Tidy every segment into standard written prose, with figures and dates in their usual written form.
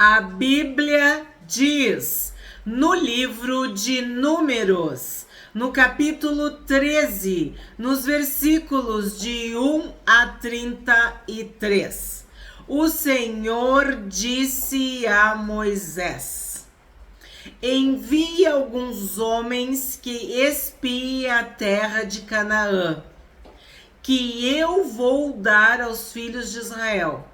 A Bíblia diz no livro de Números, no capítulo 13, nos versículos de 1 a 33. O Senhor disse a Moisés: envie alguns homens que espiem a terra de Canaã, que eu vou dar aos filhos de Israel.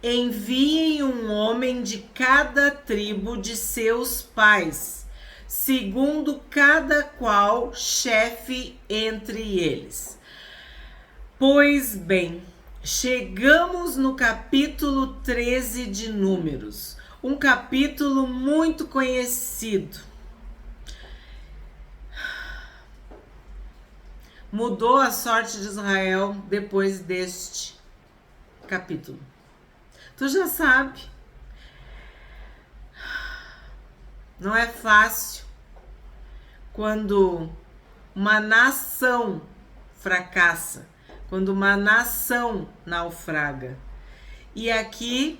Enviem um homem de cada tribo de seus pais, segundo cada qual chefe entre eles. Pois bem, chegamos no capítulo 13 de Números, um capítulo muito conhecido. Mudou a sorte de Israel depois deste capítulo. Tu já sabe, não é fácil quando uma nação fracassa, quando uma nação naufraga. E aqui,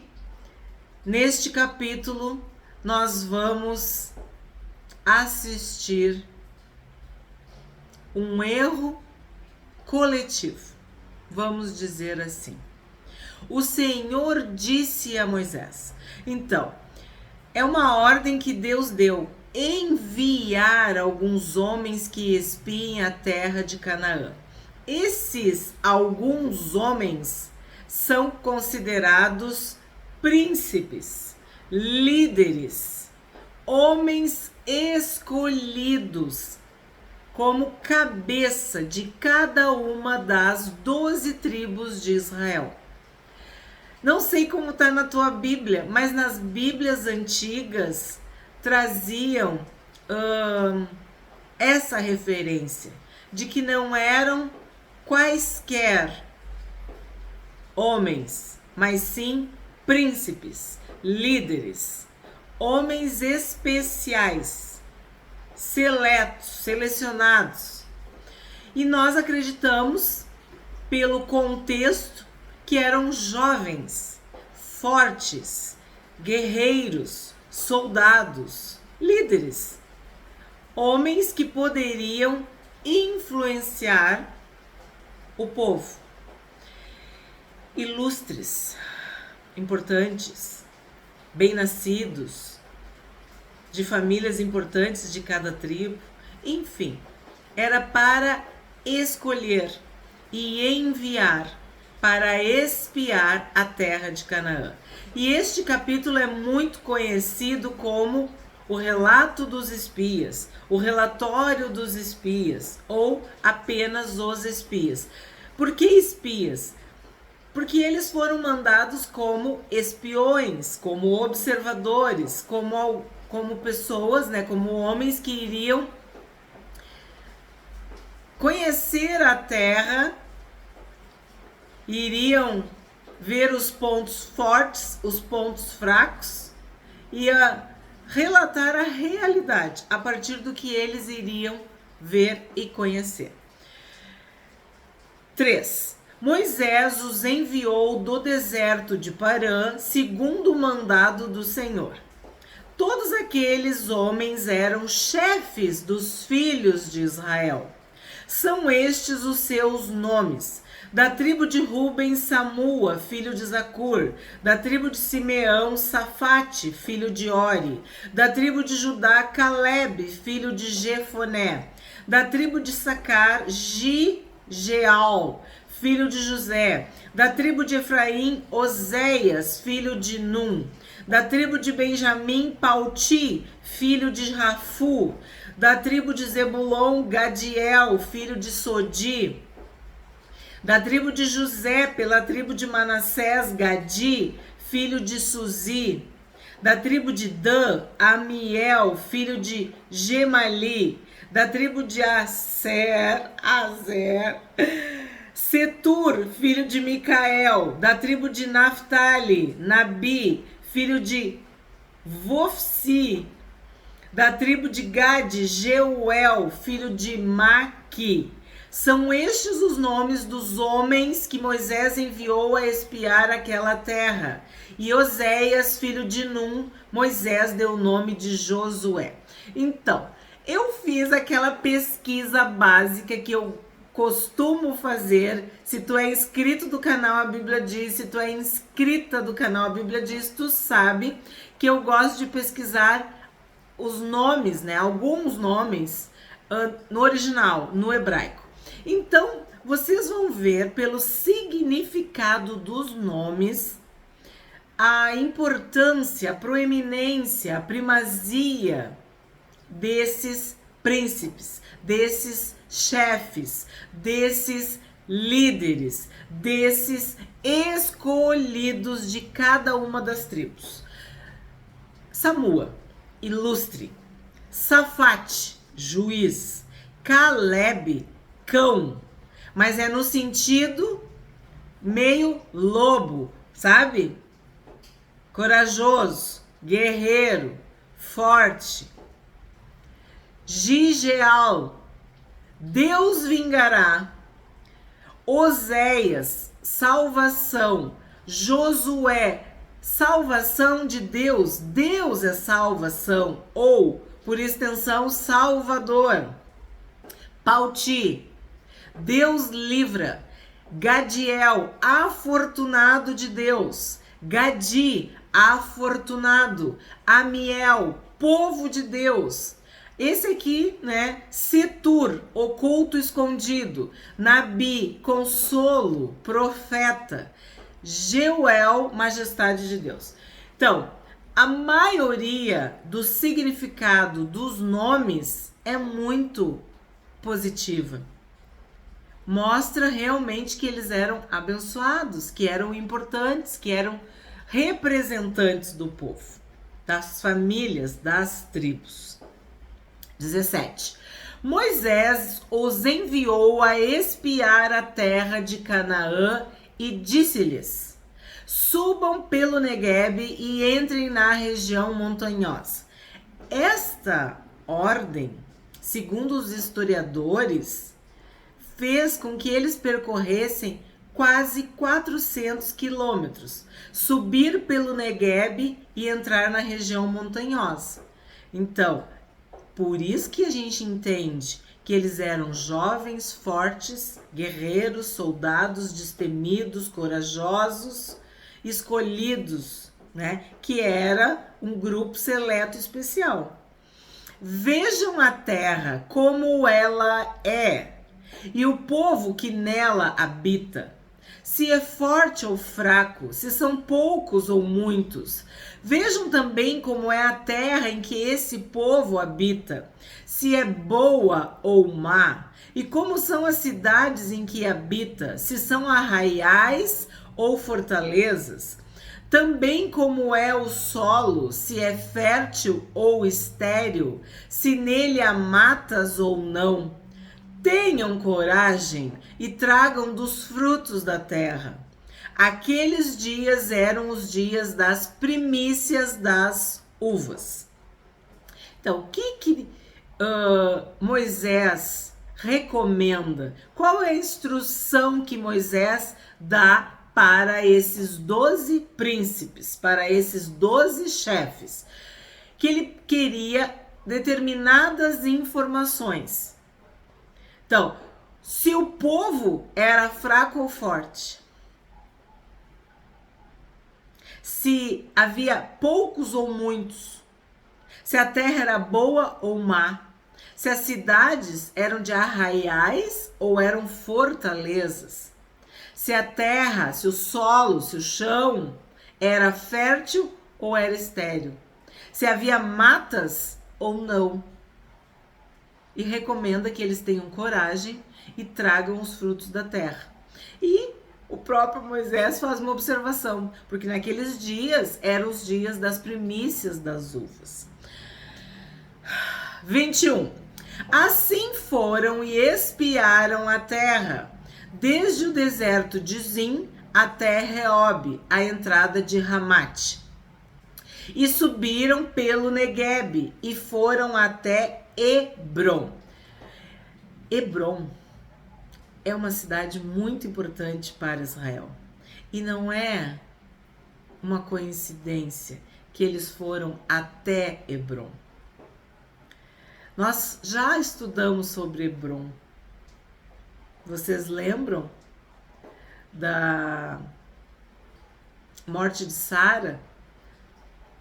neste capítulo, nós vamos assistir um erro coletivo, vamos dizer assim. O Senhor disse a Moisés. Então, é uma ordem que Deus deu: enviar alguns homens que espiem a terra de Canaã. Esses alguns homens são considerados príncipes, líderes, homens escolhidos como cabeça de cada uma das 12 tribos de Israel. Não sei como está na tua Bíblia, mas nas Bíblias antigas traziam essa referência de que não eram quaisquer homens, mas sim príncipes, líderes, homens especiais, seletos, selecionados. E nós acreditamos, pelo contexto, que eram jovens, fortes, guerreiros, soldados, líderes, homens que poderiam influenciar o povo, ilustres, importantes, bem-nascidos, de famílias importantes de cada tribo, enfim, era para escolher e enviar para espiar a terra de Canaã. E este capítulo é muito conhecido como o relato dos espias, o relatório dos espias, ou apenas os espias. Por que espias? Porque eles foram mandados como espiões, como observadores, como pessoas, né, como homens que iriam conhecer a terra, iriam ver os pontos fortes, os pontos fracos e relatar a realidade a partir do que eles iriam ver e conhecer. 3. Moisés os enviou do deserto de Parã, segundo o mandado do Senhor. Todos aqueles homens eram chefes dos filhos de Israel. São estes os seus nomes: da tribo de Ruben, Samua, filho de Zacur; da tribo de Simeão, Safate, filho de Ori; da tribo de Judá, Caleb, filho de Jefoné; da tribo de Sacar, Gigeal, filho de José; da tribo de Efraim, Oséias, filho de Num; da tribo de Benjamim, Palti, filho de Rafu; da tribo de Zebulon, Gadiel, filho de Sodi; da tribo de José, pela tribo de Manassés, Gadi, filho de Suzi; da tribo de Dan, Amiel, filho de Gemali; da tribo de Azer, Setur, filho de Micael; da tribo de Naftali, Nabi, filho de Vofsi; da tribo de Gade, Jeuel, filho de Maqui; São estes os nomes dos homens que Moisés enviou a espiar aquela terra. E Oséias, filho de Num, Moisés deu o nome de Josué. Então, eu fiz aquela pesquisa básica que eu costumo fazer. Se tu é inscrito do canal A Bíblia Diz, se tu é inscrita do canal A Bíblia Diz, tu sabe que eu gosto de pesquisar os nomes, né? Alguns nomes no original, no hebraico. Então, vocês vão ver pelo significado dos nomes a importância, a proeminência, a primazia desses príncipes, desses chefes, desses líderes, desses escolhidos de cada uma das tribos. Samua, ilustre. Safate, juiz. Calebe, cão. Mas é no sentido meio lobo, sabe? Corajoso, guerreiro, forte. Gigeal, Deus vingará. Oséias, salvação. Josué, salvação de Deus. Deus é salvação, ou, por extensão, Salvador. Pauti, Deus livra. Gadiel, afortunado de Deus. Gadi, afortunado. Amiel, povo de Deus. Esse aqui, né? Setur, oculto escondido. Nabi, consolo, profeta. Jeuel, majestade de Deus. Então, a maioria do significado dos nomes é muito positiva. Mostra realmente que eles eram abençoados, que eram importantes, que eram representantes do povo, das famílias, das tribos. 17. Moisés os enviou a espiar a terra de Canaã e disse-lhes: subam pelo Neguebe e entrem na região montanhosa. Esta ordem, segundo os historiadores, fez com que eles percorressem quase 400 quilômetros, subir pelo Neguebe e entrar na região montanhosa. Então, por isso que a gente entende que eles eram jovens, fortes, guerreiros, soldados destemidos, corajosos, escolhidos, né? Que era um grupo seleto especial. Vejam a terra como ela é, e o povo que nela habita, se é forte ou fraco, se são poucos ou muitos. Vejam também como é a terra em que esse povo habita, se é boa ou má, e como são as cidades em que habita, se são arraiais ou fortalezas. Também como é o solo, se é fértil ou estéril, se nele há matas ou não. Tenham coragem e tragam dos frutos da terra. Aqueles dias eram os dias das primícias das uvas. Então, o que Moisés recomenda? Qual é a instrução que Moisés dá para esses 12 príncipes, para esses 12 chefes? Que ele queria determinadas informações. Então, se o povo era fraco ou forte, se havia poucos ou muitos, se a terra era boa ou má, se as cidades eram de arraiais ou eram fortalezas, se a terra, se o solo, se o chão era fértil ou era estéril, se havia matas ou não. E recomenda que eles tenham coragem e tragam os frutos da terra. E o próprio Moisés faz uma observação, porque naqueles dias eram os dias das primícias das uvas. 21. Assim foram e espiaram a terra, desde o deserto de Zim até Reob, a entrada de Ramate. E subiram pelo Neguebe e foram até Hebron. Hebron é uma cidade muito importante para Israel. E não é uma coincidência que eles foram até Hebrom. Nós já estudamos sobre Hebrom. Vocês lembram da morte de Sara,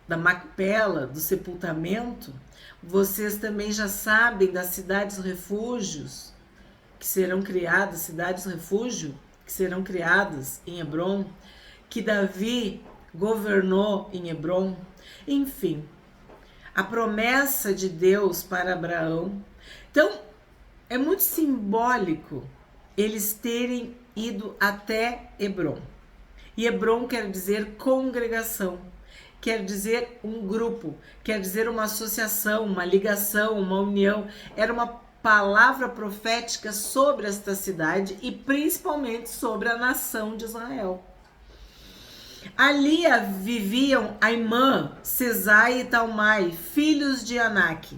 da Macpela, do sepultamento? Vocês também já sabem das cidades refúgios que serão criadas, cidades refúgio que serão criadas em Hebrom, que Davi governou em Hebrom. Enfim, a promessa de Deus para Abraão. Então, é muito simbólico eles terem ido até Hebrom. E Hebrom quer dizer congregação, quer dizer um grupo, quer dizer uma associação, uma ligação, uma união. Era uma palavra profética sobre esta cidade e principalmente sobre a nação de Israel. Ali viviam Aimã, Sesai e Talmai, filhos de Anak.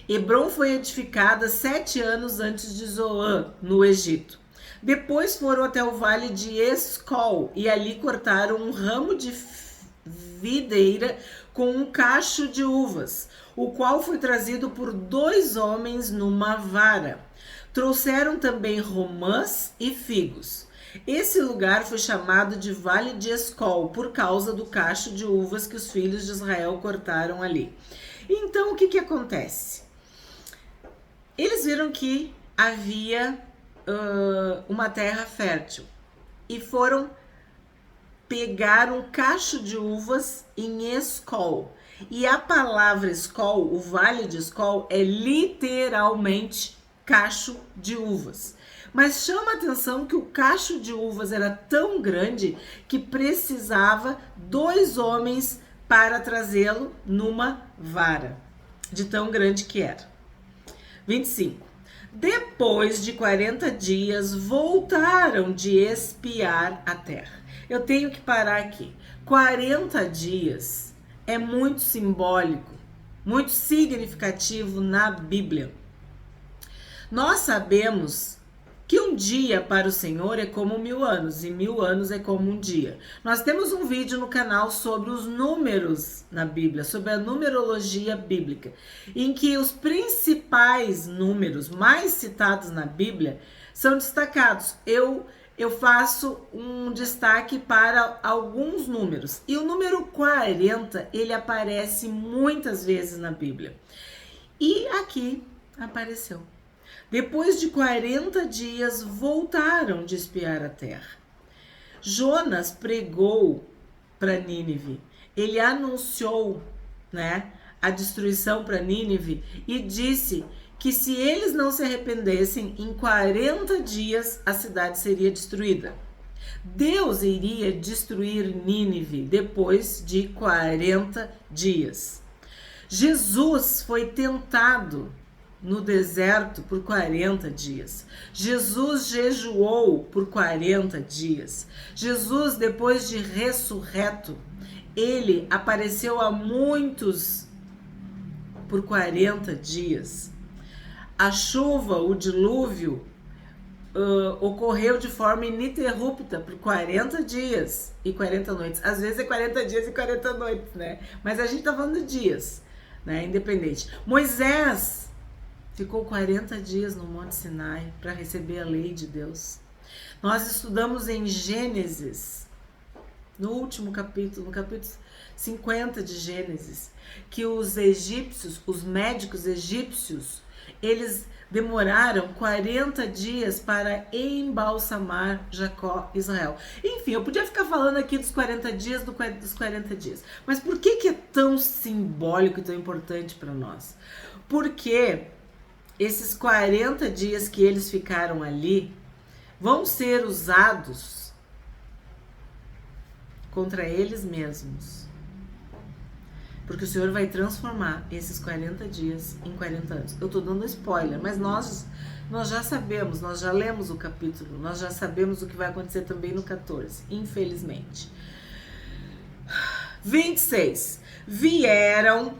Hebrom foi edificada 7 anos antes de Zoan, no Egito. Depois foram até o vale de Escol e ali cortaram um ramo de videira com um cacho de uvas, o qual foi trazido por 2 homens numa vara. Trouxeram também romãs e figos. Esse lugar foi chamado de Vale de Escol por causa do cacho de uvas que os filhos de Israel cortaram ali. Então, o que acontece? Eles viram que havia uma terra fértil e foram pegar um cacho de uvas em Escol. E a palavra Escol, o Vale de Escol, é literalmente cacho de uvas. Mas chama a atenção que o cacho de uvas era tão grande que precisava 2 homens para trazê-lo numa vara, de tão grande que era. 25. Depois de 40 dias, voltaram de espiar a terra. Eu tenho que parar aqui. 40 dias é muito simbólico, muito significativo na Bíblia. Nós sabemos que um dia para o Senhor é como 1000 anos e 1000 anos é como um dia. Nós temos um vídeo no canal sobre os números na Bíblia, sobre a numerologia bíblica, em que os principais números mais citados na Bíblia são destacados. Eu faço um destaque para alguns números. E o número 40, ele aparece muitas vezes na Bíblia. E aqui apareceu. Depois de 40 dias, voltaram de espiar a terra. Jonas pregou para Nínive. Ele anunciou, a destruição para Nínive e disse que se eles não se arrependessem, em 40 dias a cidade seria destruída. Deus iria destruir Nínive depois de 40 dias. Jesus foi tentado no deserto por 40 dias. Jesus jejuou por 40 dias. Jesus, depois de ressurreto, ele apareceu a muitos por 40 dias. A chuva, o dilúvio, ocorreu de forma ininterrupta por 40 dias e 40 noites. Às vezes é 40 dias e 40 noites, Mas a gente tá falando de dias, Independente. Moisés ficou 40 dias no Monte Sinai para receber a lei de Deus. Nós estudamos em Gênesis, no último capítulo, no capítulo 50 de Gênesis, que os egípcios, os médicos egípcios, eles demoraram 40 dias para embalsamar Jacó e Israel. Enfim, eu podia ficar falando aqui dos 40 dias, dos 40 dias. Mas por que é tão simbólico e tão importante para nós? Porque esses 40 dias que eles ficaram ali vão ser usados contra eles mesmos. Porque o Senhor vai transformar esses 40 dias em 40 anos. Eu tô dando spoiler, mas nós já sabemos, nós já lemos o capítulo, nós já sabemos o que vai acontecer também no 14, infelizmente. 26. Vieram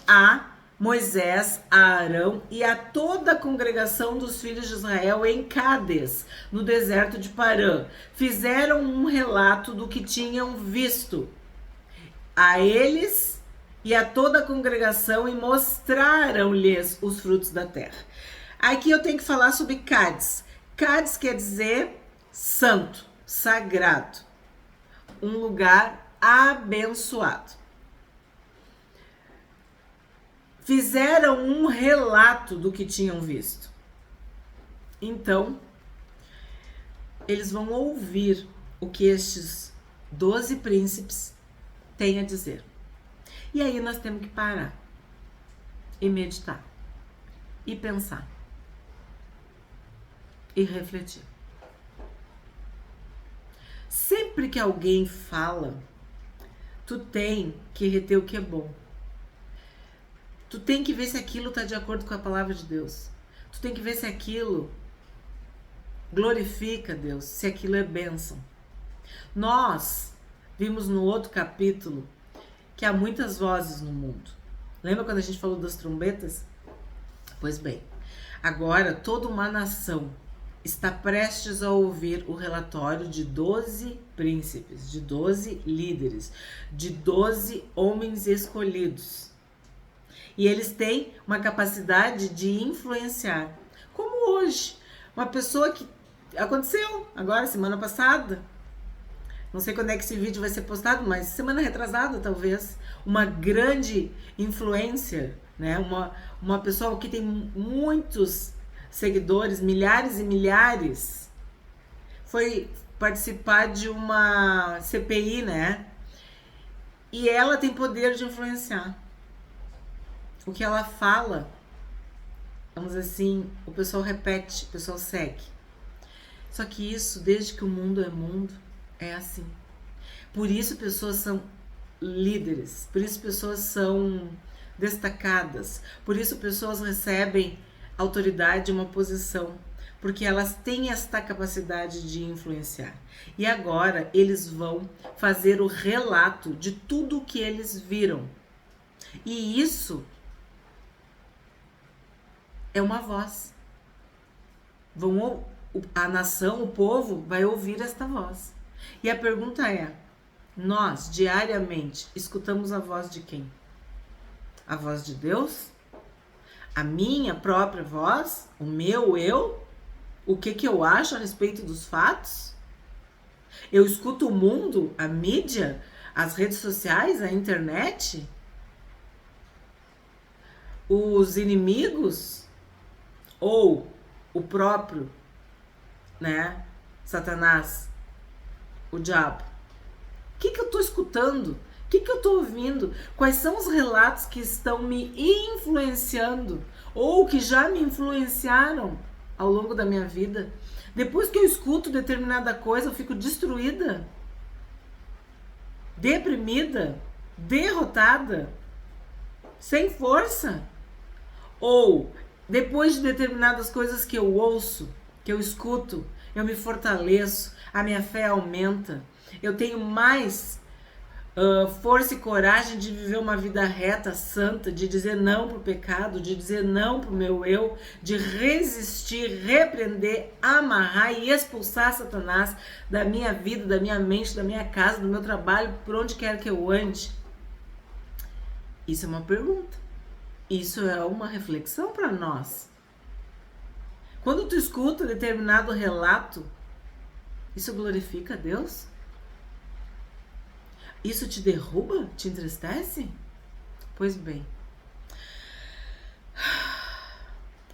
a Moisés, a Arão e a toda a congregação dos filhos de Israel em Cádiz, no deserto de Parã. Fizeram um relato do que tinham visto a eles e a toda a congregação e mostraram-lhes os frutos da terra. Aqui eu tenho que falar sobre Cádiz. Cádiz quer dizer santo, sagrado, um lugar abençoado. Fizeram um relato do que tinham visto. Então, eles vão ouvir o que estes 12 príncipes têm a dizer. E aí nós temos que parar e meditar, e pensar, e refletir. Sempre que alguém fala, tu tem que reter o que é bom. Tu tem que ver se aquilo está de acordo com a palavra de Deus. Tu tem que ver se aquilo glorifica Deus, se aquilo é bênção. Nós vimos no outro capítulo que há muitas vozes no mundo. Lembra quando a gente falou das trombetas? Pois bem, agora toda uma nação está prestes a ouvir o relatório de 12 príncipes, de 12 líderes, de 12 homens escolhidos. E eles têm uma capacidade de influenciar. Como hoje, uma pessoa que aconteceu agora, semana passada. Não sei quando é que esse vídeo vai ser postado, mas semana retrasada, talvez. Uma grande influencer, né? Uma pessoa que tem muitos seguidores, milhares e milhares, foi participar de uma CPI, né? E ela tem poder de influenciar. O que ela fala, vamos dizer assim, o pessoal repete, o pessoal segue. Só que isso, desde que o mundo é mundo, é assim. Por isso pessoas são líderes, por isso pessoas são destacadas, por isso pessoas recebem autoridade, uma posição, porque elas têm esta capacidade de influenciar. E agora eles vão fazer o relato de tudo o que eles viram. E isso é uma voz. A nação, o povo, vai ouvir esta voz. E a pergunta é, nós, diariamente, escutamos a voz de quem? A voz de Deus? A minha própria voz? O meu eu? O que eu acho a respeito dos fatos? Eu escuto o mundo, a mídia, as redes sociais, a internet? Os inimigos? Ou o próprio, né, Satanás, o diabo? O que eu tô escutando? O que eu tô ouvindo? Quais são os relatos que estão me influenciando? Ou que já me influenciaram ao longo da minha vida? Depois que eu escuto determinada coisa, eu fico destruída, deprimida, derrotada, sem força? Ou depois de determinadas coisas que eu ouço, que eu escuto, eu me fortaleço, a minha fé aumenta, eu tenho mais força e coragem de viver uma vida reta, santa, de dizer não pro pecado, de dizer não pro meu eu, de resistir, repreender, amarrar e expulsar Satanás da minha vida, da minha mente, da minha casa, do meu trabalho, por onde quer que eu ande. Isso é uma pergunta. Isso é uma reflexão para nós. Quando tu escuta determinado relato, isso glorifica a Deus? Isso te derruba? Te entristece? Pois bem,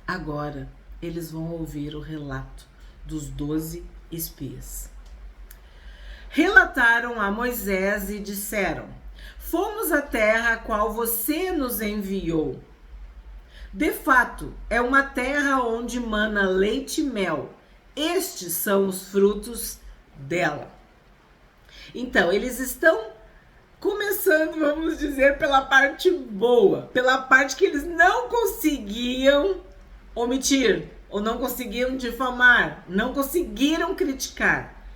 agora eles vão ouvir o relato dos 12 espias. Relataram a Moisés e disseram: fomos à terra a qual você nos enviou. De fato, é uma terra onde mana leite e mel. Estes são os frutos dela. Então, eles estão começando, vamos dizer, pela parte boa, pela parte que eles não conseguiam omitir, ou não conseguiram difamar, não conseguiram criticar.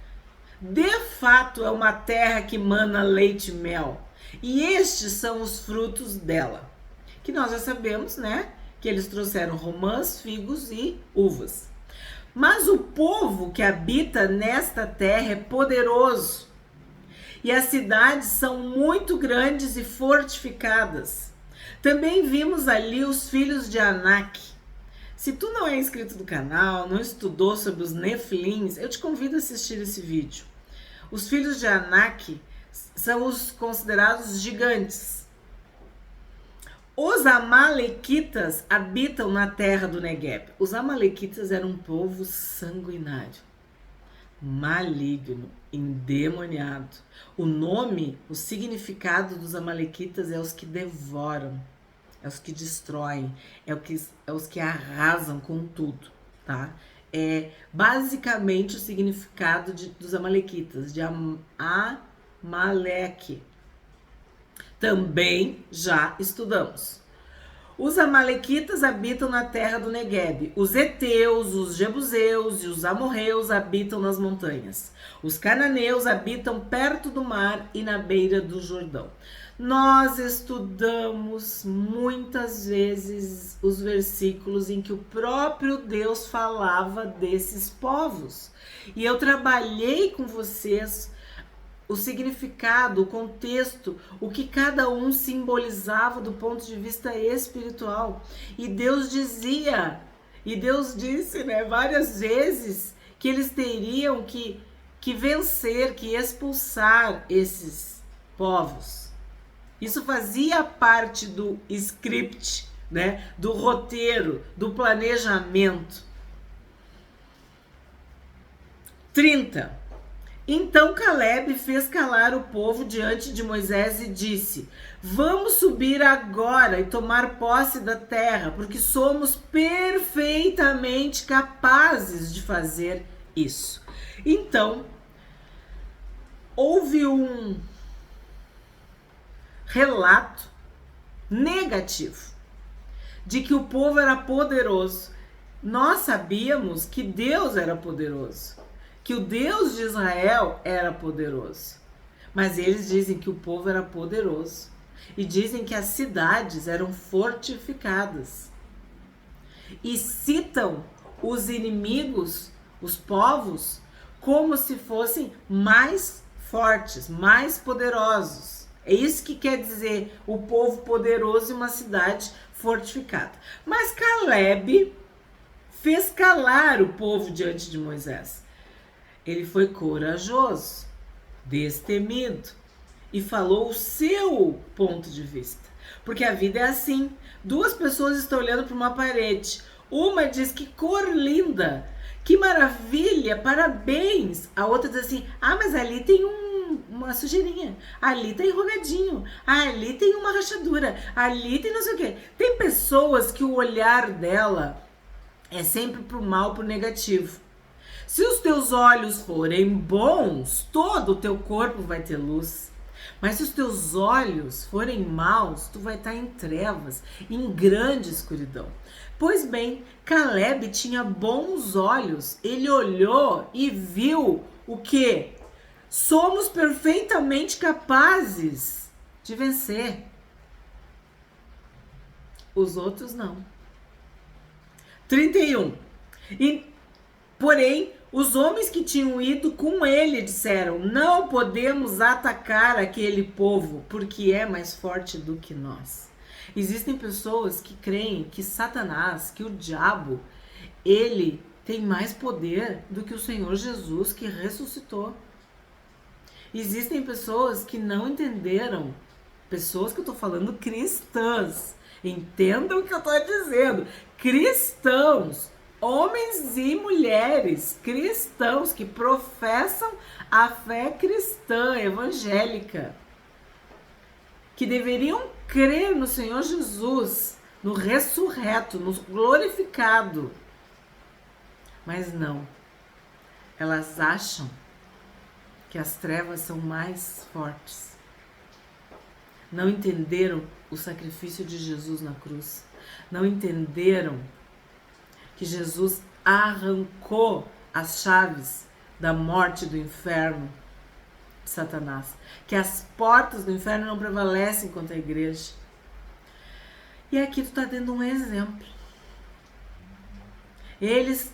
De fato, é uma terra que mana leite e mel. E estes são os frutos dela. que nós já sabemos, né? Que eles trouxeram romãs, figos e uvas. Mas o povo que habita nesta terra é poderoso, e as cidades são muito grandes e fortificadas. Também vimos ali os filhos de Anak. Se tu não é inscrito do canal, não estudou sobre os Nefilins, eu te convido a assistir esse vídeo. Os filhos de Anak são os considerados gigantes. Os amalequitas habitam na terra do Negueb. Os amalequitas eram um povo sanguinário, maligno, endemoniado. O nome, o significado dos amalequitas é os que devoram, é os que destroem, é os que arrasam com tudo, tá? É basicamente o significado dos amalequitas, de Amaleque. Também já estudamos. Os amalequitas habitam na terra do Negueb. Os heteus, os jebuseus e os amorreus habitam nas montanhas. Os cananeus habitam perto do mar e na beira do Jordão. Nós estudamos muitas vezes os versículos em que o próprio Deus falava desses povos. E eu trabalhei com vocês o significado, o contexto, o que cada um simbolizava do ponto de vista espiritual. E Deus dizia, e Deus disse, né, várias vezes, que eles teriam que vencer, que expulsar esses povos. Isso fazia parte do script, né, do roteiro, do planejamento. 30. Então Caleb fez calar o povo diante de Moisés e disse: vamos subir agora e tomar posse da terra, porque somos perfeitamente capazes de fazer isso. Então, houve um relato negativo de que o povo era poderoso. Nós sabíamos que Deus era poderoso, que o Deus de Israel era poderoso. Mas eles dizem que o povo era poderoso. E dizem que as cidades eram fortificadas. E citam os inimigos, os povos, como se fossem mais fortes, mais poderosos. É isso que quer dizer o povo poderoso e uma cidade fortificada. Mas Caleb fez calar o povo diante de Moisés. Ele foi corajoso, destemido e falou o seu ponto de vista. Porque a vida é assim. Duas pessoas estão olhando para uma parede. Uma diz que cor linda, que maravilha, parabéns. A outra diz assim, mas ali tem uma sujeirinha, ali tá enrugadinho, ali tem uma rachadura, ali tem não sei o quê. Tem pessoas que o olhar dela é sempre pro mal, pro negativo. Se os teus olhos forem bons, todo o teu corpo vai ter luz. Mas se os teus olhos forem maus, tu vai estar em trevas, em grande escuridão. Pois bem, Caleb tinha bons olhos. Ele olhou e viu o quê? Somos perfeitamente capazes de vencer. Os outros não. 31. Porém, os homens que tinham ido com ele disseram: não podemos atacar aquele povo, porque é mais forte do que nós. Existem pessoas que creem que Satanás, que o diabo, ele tem mais poder do que o Senhor Jesus que ressuscitou. Existem pessoas que não entenderam, pessoas que eu tô falando cristãs, entendam o que eu tô dizendo, cristãos, homens e mulheres cristãos que professam a fé cristã, evangélica, que deveriam crer no Senhor Jesus, no ressurreto, no glorificado. Mas não. Elas acham que as trevas são mais fortes. Não entenderam o sacrifício de Jesus na cruz. Não entenderam que Jesus arrancou as chaves da morte do inferno de Satanás. Que as portas do inferno não prevalecem contra a igreja. E aqui tu tá tendo um exemplo. Eles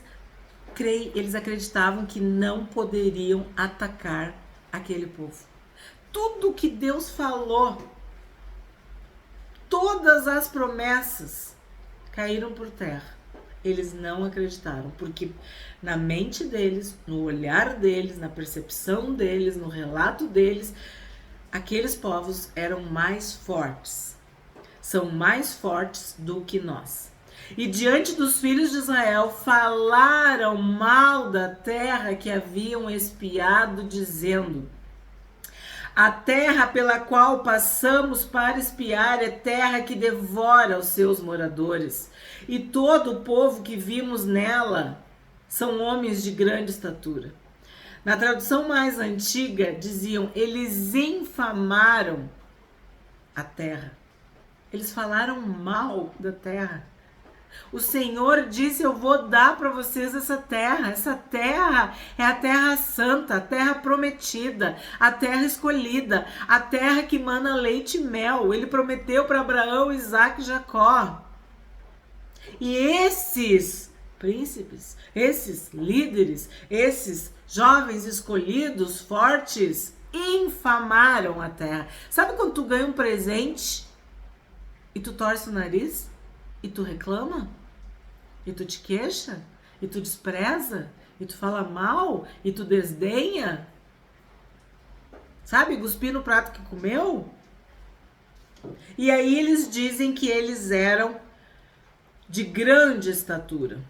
acreditavam que não poderiam atacar aquele povo. Tudo que Deus falou, todas as promessas caíram por terra. Eles não acreditaram, porque na mente deles, no olhar deles, na percepção deles, no relato deles, aqueles povos eram mais fortes. São mais fortes do que nós. E diante dos filhos de Israel falaram mal da terra que haviam espiado, dizendo: a terra pela qual passamos para espiar é terra que devora os seus moradores, e todo o povo que vimos nela são homens de grande estatura. Na tradução mais antiga diziam: eles infamaram a terra. Eles falaram mal da terra. O Senhor disse: eu vou dar para vocês essa terra. Essa terra é a terra santa, a terra prometida, a terra escolhida, a terra que mana leite e mel. Ele prometeu para Abraão, Isaac e Jacó. E esses príncipes, esses líderes, esses jovens escolhidos, fortes, infamaram a terra. Sabe quando tu ganha um presente e tu torce o nariz? E tu reclama? E tu te queixa? E tu despreza? E tu fala mal? E tu desdenha? Sabe, cuspir no prato que comeu? E aí eles dizem que eles eram de grande estatura.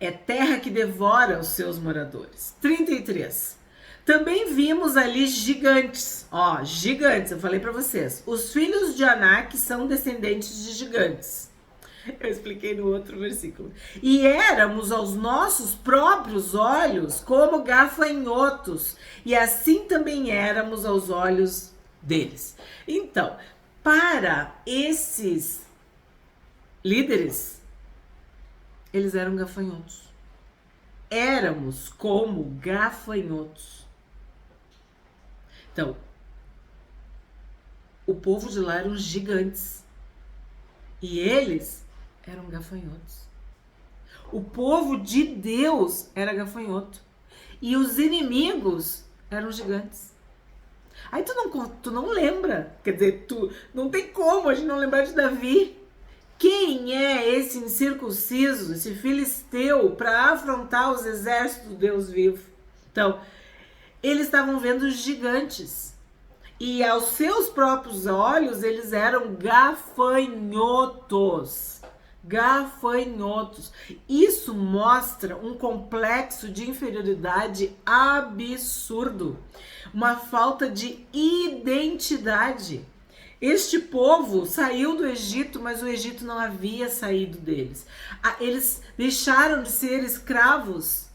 É terra que devora os seus moradores. 33. Também vimos ali gigantes. Ó, gigantes, eu falei para vocês. Os filhos de Anak são descendentes de gigantes. Eu expliquei no outro versículo. E éramos aos nossos próprios olhos como gafanhotos. E assim também éramos aos olhos deles. Então, para esses líderes, eles eram gafanhotos. Éramos como gafanhotos. Então, o povo de lá eram gigantes. E eles eram gafanhotos. O povo de Deus era gafanhoto. E os inimigos eram gigantes. Aí tu não lembra. Quer dizer, tu não tem como a gente não lembrar de Davi. Quem é esse incircunciso, esse filisteu, para afrontar os exércitos do Deus vivo? Então, eles estavam vendo os gigantes. E aos seus próprios olhos, eles eram gafanhotos. Gafanhotos. Isso mostra um complexo de inferioridade absurdo. Uma falta de identidade. Este povo saiu do Egito, mas o Egito não havia saído deles. Eles deixaram de ser escravos.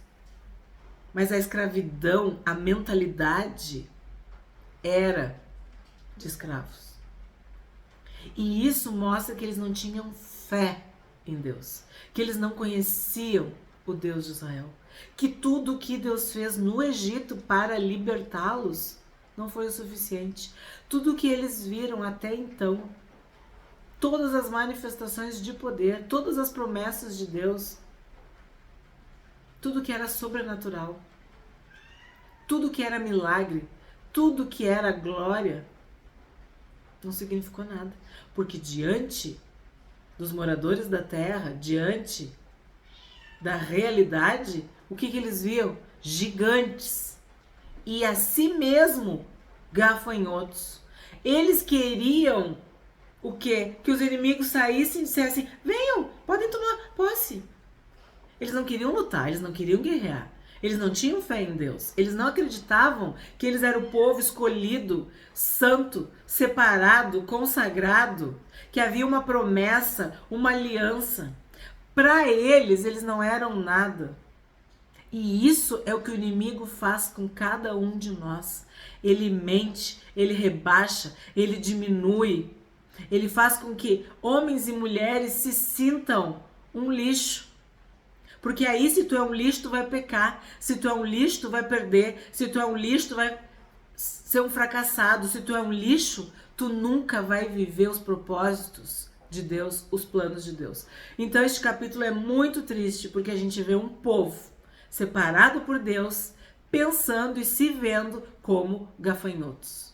Mas a escravidão, a mentalidade era de escravos. E isso mostra que eles não tinham fé em Deus. Que eles não conheciam o Deus de Israel. Que tudo o que Deus fez no Egito para libertá-los não foi o suficiente. Tudo o que eles viram até então, todas as manifestações de poder, todas as promessas de Deus, tudo que era sobrenatural, tudo que era milagre, tudo que era glória, não significou nada. Porque diante dos moradores da terra, diante da realidade, o que eles viam? Gigantes. E a si mesmo, gafanhotos. Eles queriam o quê? Que os inimigos saíssem e dissessem: venham, podem tomar posse. Eles não queriam lutar, eles não queriam guerrear. Eles não tinham fé em Deus. Eles não acreditavam que eles eram o povo escolhido, santo, separado, consagrado, que havia uma promessa, uma aliança. Para eles, eles não eram nada. E isso é o que o inimigo faz com cada um de nós. Ele mente, ele rebaixa, ele diminui. Ele faz com que homens e mulheres se sintam um lixo. Porque aí, se tu é um lixo, tu vai pecar. Se tu é um lixo, tu vai perder. Se tu é um lixo, tu vai ser um fracassado. Se tu é um lixo, tu nunca vai viver os propósitos de Deus, os planos de Deus. Então este capítulo é muito triste porque a gente vê um povo separado por Deus, pensando e se vendo como gafanhotos.